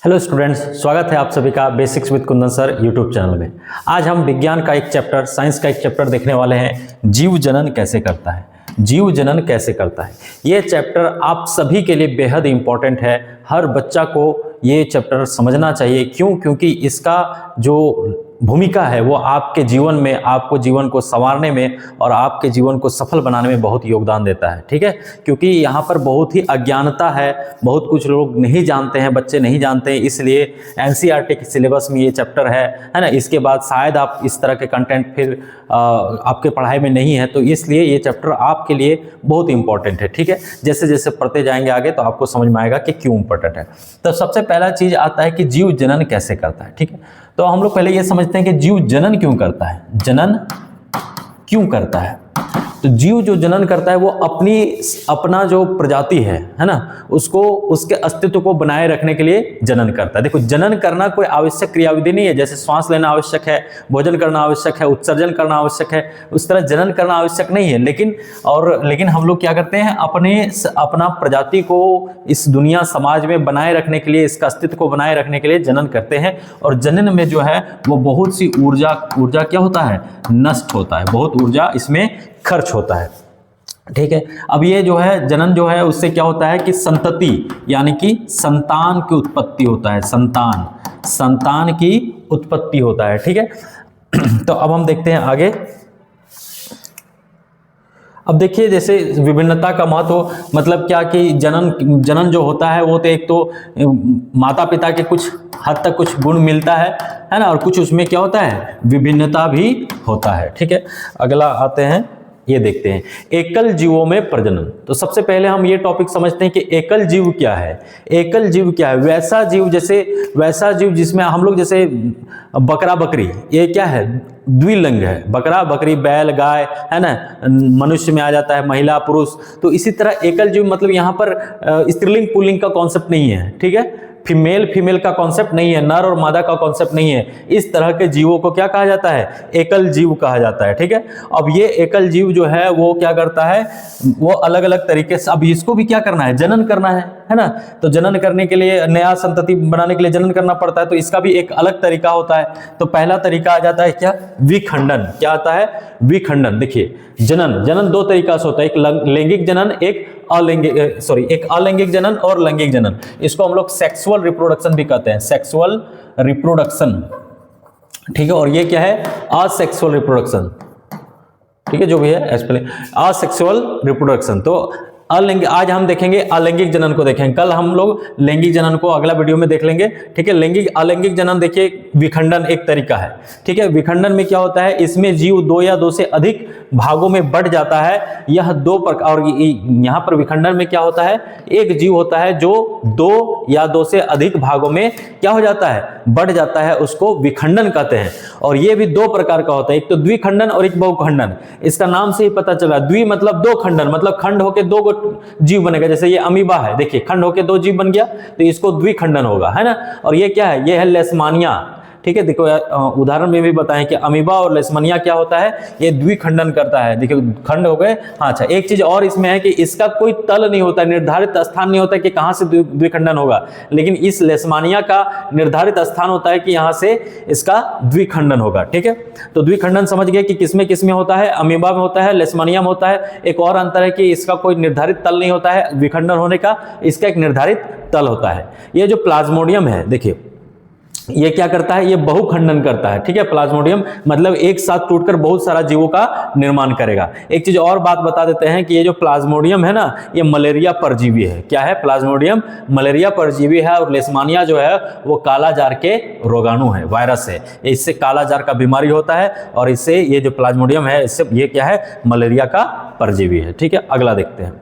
Hello students, स्वागत है आप सभी का basics with Kundan sir YouTube channel में। आज हम विज्ञान का एक चैप्टर, साइंस का एक चैप्टर देखने वाले हैं, जीव जनन कैसे करता है। जीव जनन कैसे करता है, ये चैप्टर आप सभी के लिए बेहद इंपॉर्टेंट है। हर बच्चा को ये चैप्टर समझना चाहिए। क्यों? क्योंकि इसका जो भूमिका है वो आपके जीवन में, आपको जीवन को संवारने में और आपके जीवन को सफल बनाने में बहुत योगदान देता है। ठीक है, क्योंकि यहाँ पर बहुत ही अज्ञानता है, बहुत कुछ लोग नहीं जानते हैं, बच्चे नहीं जानते हैं, इसलिए एनसीईआरटी के सिलेबस में ये चैप्टर है ना। इसके बाद शायद आप इस तरह के कंटेंट फिर आपके पढ़ाई में नहीं है, तो इसलिए ये चैप्टर आपके लिए बहुत इंपॉर्टेंट है। ठीक है, जैसे जैसे पढ़ते जाएंगे आगे तो आपको समझ में आएगा कि क्यों इंपॉर्टेंट है। तो सबसे पहला चीज आता है कि जीव जनन कैसे करता है। ठीक है, तो हम लोग पहले ये समझते हैं कि जीव जनन क्यों करता है। जनन क्यों करता है? तो जीव जो जनन करता है वो अपना जो प्रजाति है ना, उसको, उसके अस्तित्व को बनाए रखने के लिए जनन करता है। देखो, जनन करना कोई आवश्यक क्रियाविधि नहीं है। जैसे श्वास लेना आवश्यक है, भोजन करना आवश्यक है, उत्सर्जन करना आवश्यक है, उस तरह जनन करना आवश्यक नहीं है। लेकिन हम लोग क्या करते हैं, अपना प्रजाति को इस दुनिया समाज में बनाए रखने के लिए, इसका अस्तित्व को बनाए रखने के लिए जनन करते हैं। और जनन में जो है वो बहुत सी ऊर्जा क्या होता है, नष्ट होता है, बहुत ऊर्जा इसमें खर्च होता है। ठीक है, अब ये जो है जनन जो है उससे क्या होता है कि संतति यानी कि संतान की उत्पत्ति होता है। संतान की उत्पत्ति होता है। ठीक है, तो अब हम देखते हैं आगे। अब देखिए, जैसे विभिन्नता का महत्व मतलब क्या कि जनन जो होता है वो तो एक तो माता पिता के कुछ हद तक कुछ गुण मिलता है ना, और कुछ उसमें क्या होता है, विभिन्नता भी होता है। ठीक है, अगला आते हैं, ये देखते हैं एकल जीवों में प्रजनन। तो सबसे पहले हम ये टॉपिक समझते हैं कि एकल जीव क्या है। एकल जीव क्या है? वैसा जीव जिसमें हम लोग, जैसे बकरा बकरी, ये क्या है, द्विलिंग है। बकरा बकरी, बैल गाय, है ना, मनुष्य में आ जाता है, महिला पुरुष। तो इसी तरह एकल जीव मतलब यहाँ पर स्त्रीलिंग पुल्लिंग का कॉन्सेप्ट नहीं है। ठीक है, फीमेल का कॉन्सेप्ट नहीं है, नर और मादा का कॉन्सेप्ट नहीं है। इस तरह के जीवों को क्या कहा जाता है, एकल जीव कहा जाता है। ठीक है, अब ये एकल जीव जो है वो क्या करता है, वो अलग अलग तरीके से, अब इसको भी क्या करना है, जनन करना है ना। तो जनन करने के लिए, नया संतति बनाने के लिए जनन करना पड़ता है, तो इसका भी एक अलग तरीका होता है। तो पहला तरीका आ जाता है क्या, विखंडन। क्या आता है, विखंडन। देखिए, जनन दो तरीका से होता है, एक लैंगिक जनन, एक अलैंगिक जनन और लैंगिक जनन। इसको हम लोग सेक्सुअल रिप्रोडक्शन भी कहते हैं, सेक्सुअल रिप्रोडक्शन। ठीक है, और ये क्या है, असेक्सुअल रिप्रोडक्शन। ठीक है, जो भी है असेक्सुअल रिप्रोडक्शन। तो आज हम देखेंगे अलैंगिक जनन को देखेंगे, कल हम लोग लैंगिक जनन को अगला वीडियो में देख लेंगे। ठीक है, अलैंगिक जनन देखिए, विखंडन एक तरीका है। ठीक है, विखंडन में क्या होता है, इसमें जीव दो या दो से अधिक भागों में बढ़ जाता है। यह दो प्रकार, और यहाँ पर विखंडन में क्या होता है, एक जीव होता है जो दो या दो से अधिक भागों में क्या हो जाता है, बढ़ जाता है, उसको विखंडन कहते हैं। और ये भी दो प्रकार का होता है, एक तो द्विखंडन और एक बहुखंडन। इसका नाम से ही पता चला, द्वि मतलब दो, खंडन मतलब खंड होके दो जीव बनेगा। जैसे ये अमीबा है, देखिए खंड होके दो जीव बन गया, तो इसको द्विखंडन होगा, है ना। और ये क्या है, ये है लेशमानिया। ठीक है, देखो उदाहरण में भी बताएं कि अमीबा और लेशमानिया क्या होता है, ये द्विखंडन करता है। देखिए खंड हो गए। हाँ, अच्छा, एक चीज और इसमें है कि इसका कोई तल नहीं होता, निर्धारित स्थान नहीं होता कि कहां से द्विखंडन होगा, लेकिन इस लेशमानिया का निर्धारित स्थान होता है कि यहां से इसका द्विखंडन होगा। ठीक है, तो द्विखंडन समझ गए कि किसमें होता है, अमीबा में होता है, लेशमानिया में होता है। एक और अंतर है कि इसका कोई निर्धारित तल नहीं होता है विखंडन होने का, इसका एक निर्धारित तल होता है। ये जो प्लाज्मोडियम है, देखिए ये क्या करता है, ये बहुखंडन करता है। ठीक है, प्लाज्मोडियम मतलब एक साथ टूटकर बहुत सारा जीवों का निर्माण करेगा। एक चीज और बात बता देते हैं कि ये जो प्लाज्मोडियम है ना, ये मलेरिया परजीवी है। क्या है, प्लाज्मोडियम मलेरिया परजीवी है। और लेशमानिया जो है वो कालाजार के रोगाणु है, वायरस है। इससे कालाजार का बीमारी होता है, और इससे ये जो प्लाज्मोडियम है, इससे ये क्या है, मलेरिया का परजीवी है। ठीक है, अगला देखते हैं।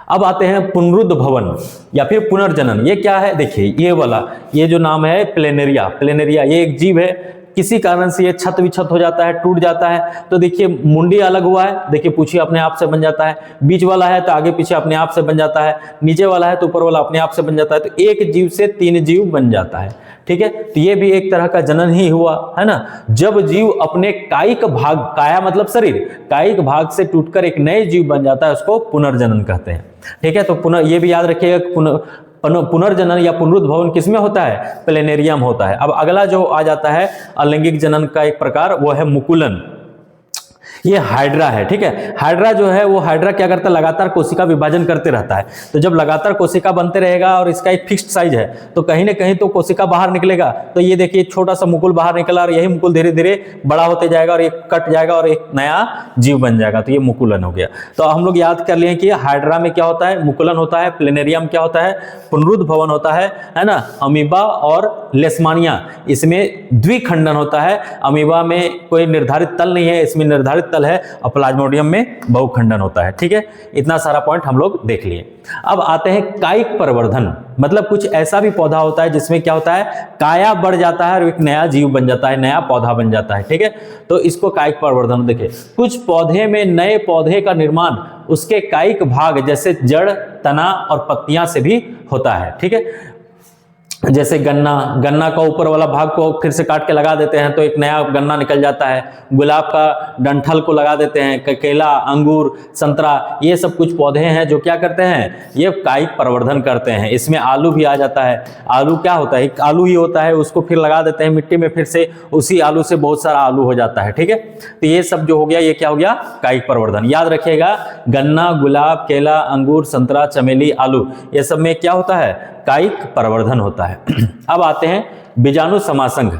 अब आते हैं पुनरुद्ध भवन या फिर पुनर्जनन। ये क्या है, देखिए ये वाला, ये जो नाम है प्लेनेरिया, ये एक जीव है। किसी कारण से ये छत विछत हो जाता है, टूट जाता है। तो देखिए मुंडी अलग हुआ है, देखिए पूछी अपने आप से बन जाता है। बीच वाला है तो आगे पीछे अपने आप से बन जाता है। नीचे वाला है तो ऊपर वाला अपने आप से बन जाता है। तो एक जीव से तीन जीव बन जाता है। ठीक है, तो ये भी एक तरह का जनन ही हुआ, है ना। जब जीव अपने कायिक भाग, काया मतलब शरीर, कायिक भाग से टूटकर एक नए जीव बन जाता है, उसको पुनर्जनन कहते हैं। ठीक है, तो ये भी याद रखिएगा, पुनर्जनन या पुनरुद्भवन किसमें होता है? प्लेनेरियम होता है। अब अगला जो आ जाता है अलैंगिक जनन का एक प्रकार, वो है मुकुलन। ये हाइड्रा है, ठीक है। हाइड्रा जो है वो हाइड्रा क्या करता है? लगातार कोशिका विभाजन करते रहता है। तो जब लगातार कोशिका बनते रहेगा और इसका एक फिक्स्ड साइज है, तो कहीं ना कहीं तो कोशिका बाहर निकलेगा। तो ये देखिए छोटा सा मुकुल बाहर निकला और यही मुकुल धीरे धीरे बड़ा होते जाएगा और एक कट जाएगा और एक नया जीव बन जाएगा। तो ये मुकुलन हो गया। तो हम लोग याद कर लिए कि हाइड्रा में क्या होता है? मुकुलन होता है। प्लेनेरियम क्या होता है? पुनरुद्भवन होता है ना। अमीबा और लेशमानिया, इसमें द्विखंडन होता है। अमीबा में कोई निर्धारित तल नहीं है, इसमें निर्धारित तल है, और प्लाज्मोडियम में बहुखंडन होता है, ठीक है। इतना सारा पॉइंट हम लोग देख लिए। अब आते हैं कायिक परिवर्धन, मतलब कुछ ऐसा भी पौधा होता है जिसमें क्या होता है? काया बढ़ जाता है और एक नया जीव बन जाता है, नया पौधा बन जाता है, ठीक है। तो इसको कायिक परिवर्धन। देखिए कुछ पौधे में नए पौधे का निर्माण उसके कायिक भाग जैसे जड़, तना और पत्तियां से भी होता है, ठीक है। जैसे गन्ना का ऊपर वाला भाग को फिर से काट के लगा देते हैं तो एक नया गन्ना निकल जाता है। गुलाब का डंठल को लगा देते हैं। केला, अंगूर, संतरा, ये सब कुछ पौधे हैं जो क्या करते हैं? ये कायिक परिवर्धन करते हैं। इसमें आलू भी आ जाता है। आलू क्या होता है? एक आलू ही होता है, उसको फिर लगा देते हैं मिट्टी में, फिर से उसी आलू से बहुत सारा आलू हो जाता है, ठीक है। तो ये सब जो हो गया, ये क्या हो गया? कायिक परिवर्धन। याद रखिएगा, गन्ना, गुलाब, केला, अंगूर, संतरा, चमेली, आलू, ये सब में क्या होता है? कायिक परिवर्धन होता है। अब आते हैं बीजाणु समासंघ।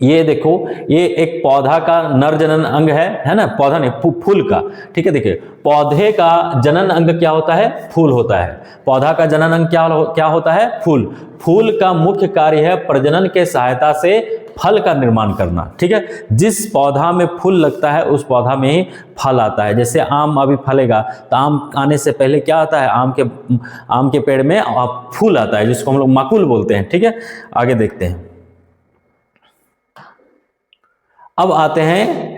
ये देखो, ये एक पौधा का नर जनन अंग है ना। पौधा नहीं, फूल का, ठीक है। देखिए पौधे का जनन अंग क्या होता है? फूल होता है। पौधा का जनन अंग क्या होता है? फूल। फूल का मुख्य कार्य है प्रजनन के सहायता से फल का निर्माण करना, ठीक है। जिस पौधा में फूल लगता है उस पौधा में ही फल आता है। जैसे आम अभी फलेगा तो आम आने से पहले क्या आता है? आम के पेड़ में फूल आता है, जिसको हम लोग माकुल बोलते हैं, ठीक है। आगे देखते हैं। अब आते हैं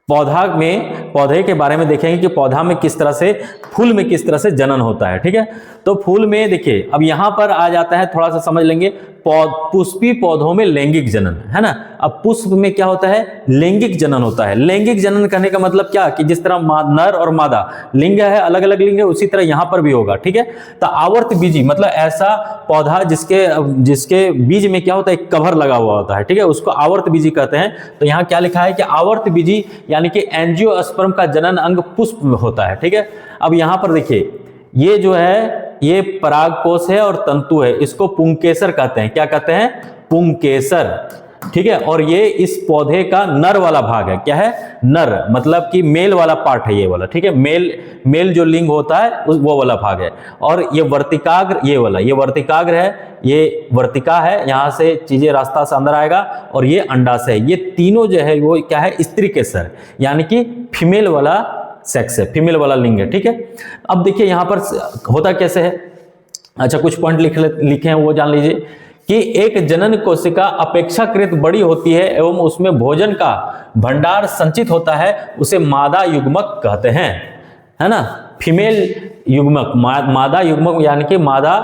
पौधे के बारे में देखेंगे कि पौधा में किस तरह से, फूल में किस तरह से जनन होता है, ठीक है। तो फूल में देखिए, अब यहां पर आ जाता है, थोड़ा सा समझ लेंगे। पुष्पी पौधों में लैंगिक जनन है ना। अब पुष्प में क्या होता है? लैंगिक जनन होता है। लैंगिक जनन करने का मतलब क्या? कि जिस तरह नर और मादा लिंग है, अलग अलग लिंग है, उसी तरह यहां पर भी होगा, ठीक है। तो आवर्त बीजी मतलब ऐसा पौधा जिसके बीज में क्या होता है? एक कवर लगा हुआ होता है, ठीक है, उसको आवर्त बीजी कहते हैं। तो यहाँ क्या लिखा है कि आवर्त बीजी यानी कि एंजियोस्पर्म का जनन अंग पुष्प में होता है, ठीक है। अब यहां पर देखिए, ये जो है ये परागकोश है और तंतु है, इसको पुंकेसर कहते हैं। क्या कहते हैं? पुंकेसर, ठीक है। और ये इस पौधे का नर वाला भाग है। क्या है? नर, मतलब कि मेल वाला पार्ट है ये वाला, ठीक है। मेल जो लिंग होता है वो वाला भाग है। और ये वर्तिकाग्र, ये वाला, ये वर्तिकाग्र है, ये वर्तिका है, यहां से चीजें रास्ता से अंदर आएगा, और ये अंडाशय है। ये तीनों जो है वो क्या है? स्त्री केसर, यानी कि फीमेल वाला सेक्स है, फीमेल वाला लिंग है, ठीक है। अब देखिए यहां पर होता कैसे है। अच्छा, कुछ पॉइंट लिखे हैं वो जान लीजिए कि एक जनन कोशिका अपेक्षाकृत बड़ी होती है एवं उसमें भोजन का भंडार संचित होता है, उसे मादा युग्मक कहते हैं, है ना। फीमेल युग्मक, मादा युग्मक यानी कि मादा,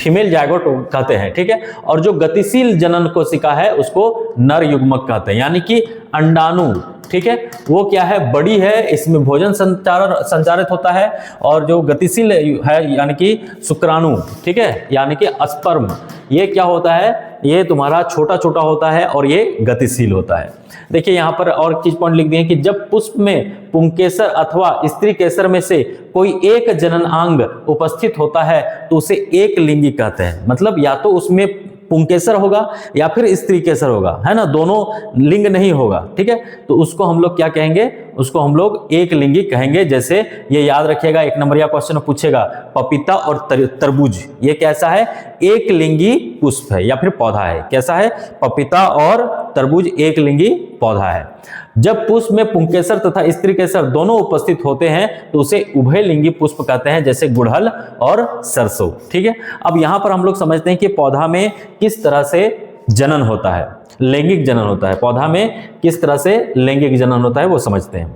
फीमेल जायगोट कहते हैं, ठीक है। और जो गतिशील जनन कोशिका है उसको नर युग्मक कहते हैं, यानी कि अंडाणु, ठीक है, वो क्या है? बड़ी है, इसमें भोजन संचारित होता है। और जो गतिशील है यानी कि शुक्राणु, ठीक है, यानी कि स्पर्म, ये क्या होता है? ये तुम्हारा छोटा छोटा होता है और ये गतिशील होता है। देखिए यहाँ पर और चीज पॉइंट लिख दिए कि जब पुष्प में पुंकेसर अथवा स्त्री केसर में से कोई एक जनन अंग उपस्थित होता है तो उसे एक लिंगी कहते हैं। मतलब या तो उसमें पुंकेसर होगा या फिर स्त्री केसर होगा, है ना, दोनों लिंग नहीं होगा, ठीक है। तो उसको हम लोग क्या कहेंगे? उसको हम लोग एक लिंगी कहेंगे। जैसे ये याद रखिएगा, 1 नंबर या क्वेश्चन पूछेगा, पपीता और तरबूज, ये कैसा है? एक लिंगी पुष्प है या फिर पौधा है। कैसा है? पपीता और तरबूज एक लिंगी पौधा है। जब पुष्प में पुंकेसर तथा स्त्री केसर दोनों उपस्थित होते हैं तो उसे उभयलिंगी पुष्प कहते हैं, जैसे गुड़हल और सरसों, ठीक है। अब यहां पर हम लोग समझते हैं कि पौधा में किस तरह से जनन होता है, लैंगिक जनन होता है। पौधा में किस तरह से लैंगिक जनन होता है वो समझते हैं।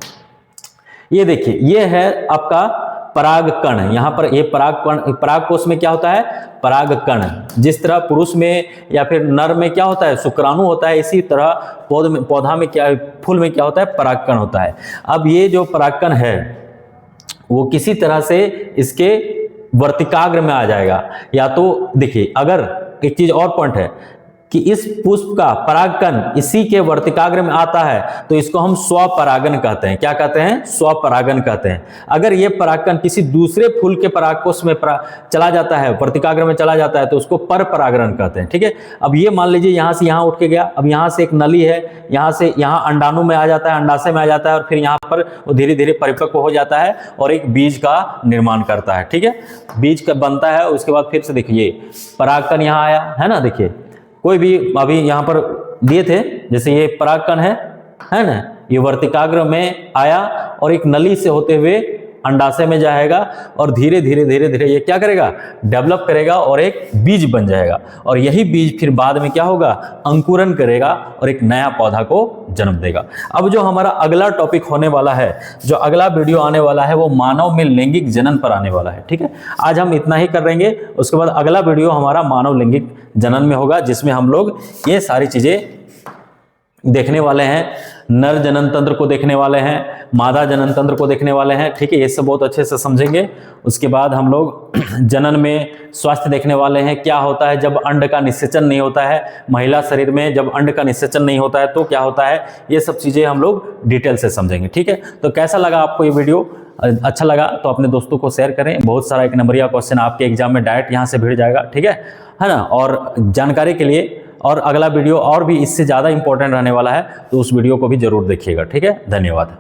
ये देखिए, ये है आपका परागकण। यहाँ पर ये परागकोश में क्या होता है? परागकण। जिस तरह पुरुष में या फिर नर में क्या होता है? शुक्राणु होता है, इसी तरह पौधा में क्या, फूल में क्या होता है? परागकण होता है। अब ये जो परागकण है वो किसी तरह से इसके वर्तिकाग्र में आ जाएगा। या तो देखिए, अगर एक चीज और पॉइंट है कि इस पुष्प का परागकण इसी के वर्तिकाग्र में आता है तो इसको हम स्वपरागन कहते हैं। क्या कहते हैं? स्वपरागन कहते हैं। अगर ये परागकण किसी दूसरे फूल के परागकोश में चला जाता है, वर्तिकाग्र में चला जाता है, तो उसको पर परागण कहते हैं। ठीक है। अब ये मान लीजिए यहाँ से यहाँ उठ के गया, अब यहाँ से एक नली है, यहाँ से यहाँ अंडाणु में आ जाता है, अंडाशय में आ जाता है, और फिर यहाँ पर वो धीरे धीरे परिपक्व हो जाता है और एक बीज का निर्माण करता है। ठीक है, बीज का बनता है। उसके बाद फिर से देखिए परागकण यहाँ आया है ना, देखिए कोई भी अभी यहाँ पर दिए थे, जैसे ये परागकण है ना, ये वर्तिकाग्र में आया और एक नली से होते हुए अंडाशय में जाएगा और धीरे धीरे धीरे धीरे ये क्या करेगा? डेवलप करेगा और एक बीज बन जाएगा। और यही बीज फिर बाद में क्या होगा? अंकुरन करेगा और एक नया पौधा को जन्म देगा। अब जो हमारा अगला टॉपिक होने वाला है, जो अगला वीडियो आने वाला है, वो मानव में लैंगिक जनन पर आने वाला है। ठीक है, आज हम इतना ही कर लेंगे। उसके बाद अगला वीडियो हमारा मानव लैंगिक जनन में होगा, जिसमें हम लोग ये सारी चीजें देखने वाले हैं। नर जनन तंत्र को देखने वाले हैं, मादा जनन तंत्र को देखने वाले हैं। ठीक है, ये सब बहुत अच्छे से समझेंगे। उसके बाद हम लोग जनन में स्वास्थ्य देखने वाले हैं, क्या होता है जब अंड का निषेचन नहीं होता है, महिला शरीर में जब अंड का निषेचन नहीं होता है तो क्या होता है, ये सब चीज़ें हम लोग डिटेल से समझेंगे। ठीक है, तो कैसा लगा आपको ये वीडियो? अच्छा लगा तो अपने दोस्तों को शेयर करें। बहुत सारा 1 नंबरिया क्वेश्चन आपके एग्जाम में डायरेक्ट यहाँ से भिड़ जाएगा। ठीक है ना। और जानकारी के लिए और अगला वीडियो और भी इससे ज़्यादा इंपॉर्टेंट रहने वाला है, तो उस वीडियो को भी जरूर देखिएगा। ठीक है, धन्यवाद।